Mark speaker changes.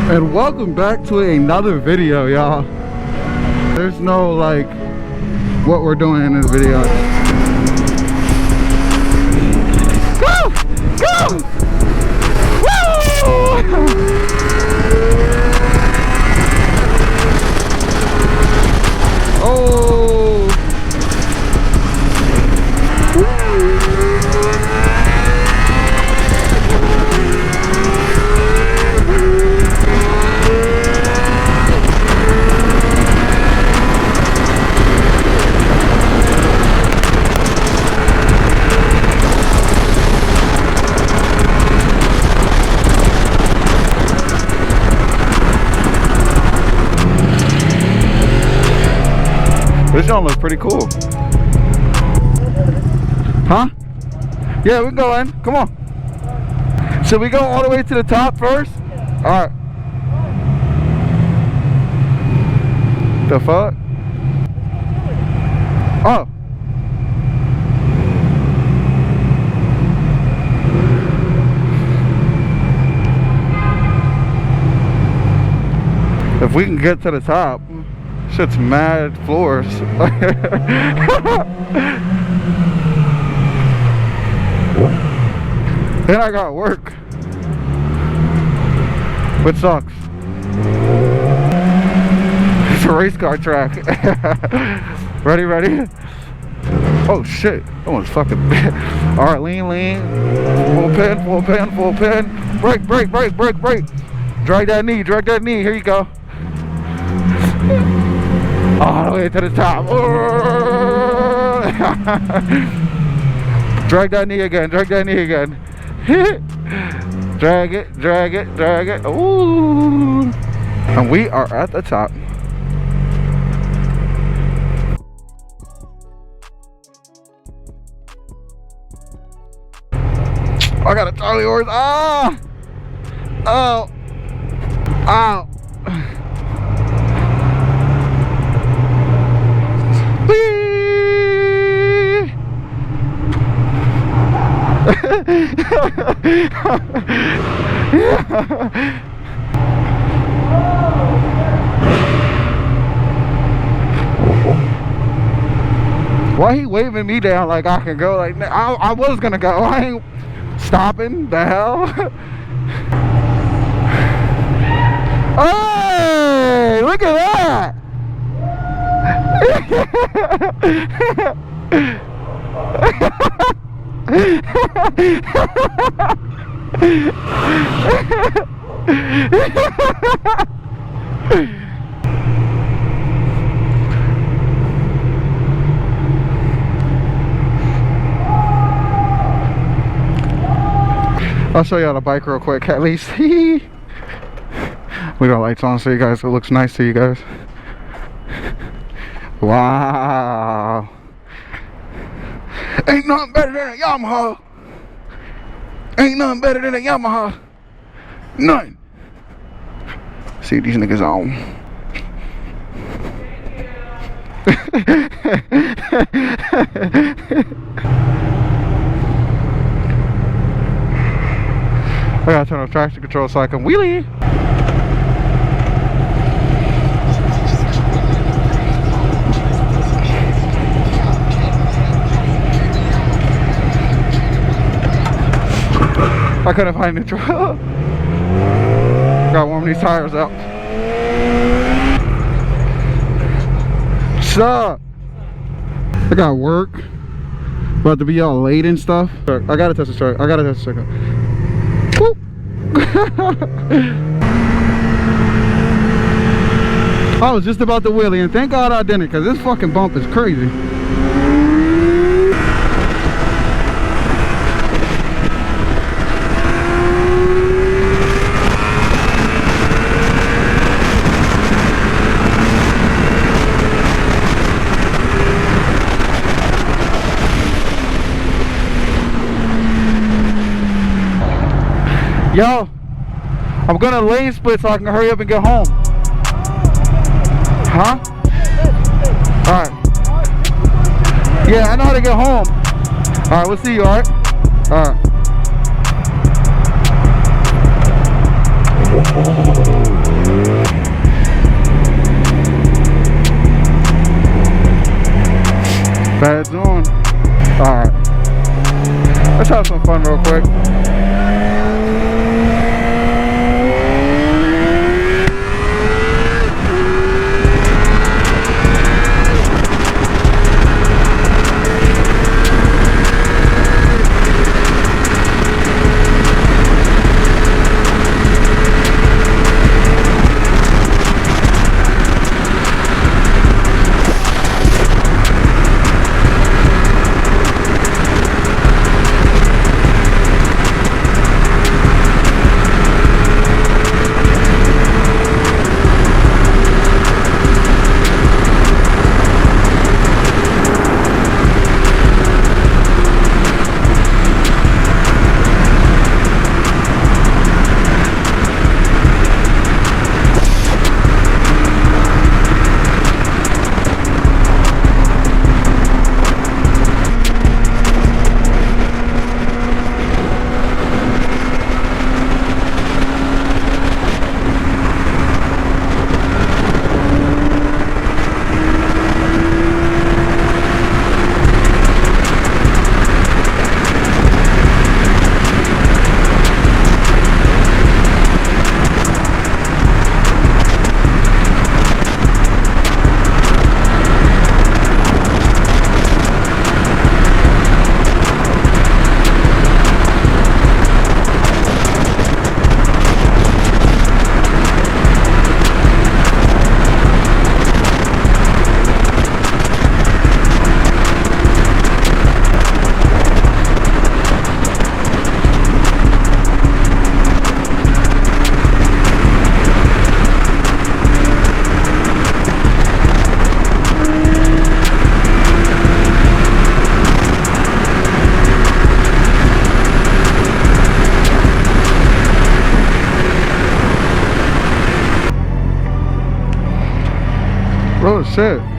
Speaker 1: And welcome back to another video, y'all. There's no like what we're doing in this video. Go! Go! Woo! Oh! This joint looks pretty cool. Huh? Yeah, we can go in. Come on. Should we go all the way to the top first? Alright. The fuck? Oh. If we can get to the top. Shit's mad floors. Then I got work, which sucks. It's a race car track. Ready, ready? Oh shit, almost fucking. Alright, lean, lean. Full pin, full pin, full pin. Brake, brake, brake, brake, brake. Drag that knee, drag that knee. Here you go. All the way to the top. Drag that knee again, drag that knee again. Drag it, drag it, drag it. Ooh. And we are at the top. I got a Charlie horse. Ah! Oh! Ow! Why he waving me down like I can go? Like I was gonna go. I ain't stopping. The hell? Hey, look at that! I'll show y'all the bike real quick at least. We got lights on so you guys, it looks nice to you guys. Wow. Ain't nothing better than a Yamaha. Ain't nothing better than a Yamaha. None. See these niggas on. I gotta turn off traction control so I can wheelie. I couldn't find neutral. Gotta warm these tires up. What's up? I got work. About to be all late and stuff. I gotta test the truck. I gotta test the truck. Whoop. I was just about to wheelie and thank God I didn't, because this fucking bump is crazy. Yo, I'm gonna lane split so I can hurry up and get home. Huh? Alright. Yeah, I know how to get home. Alright, we'll see you, alright? Alright. shit.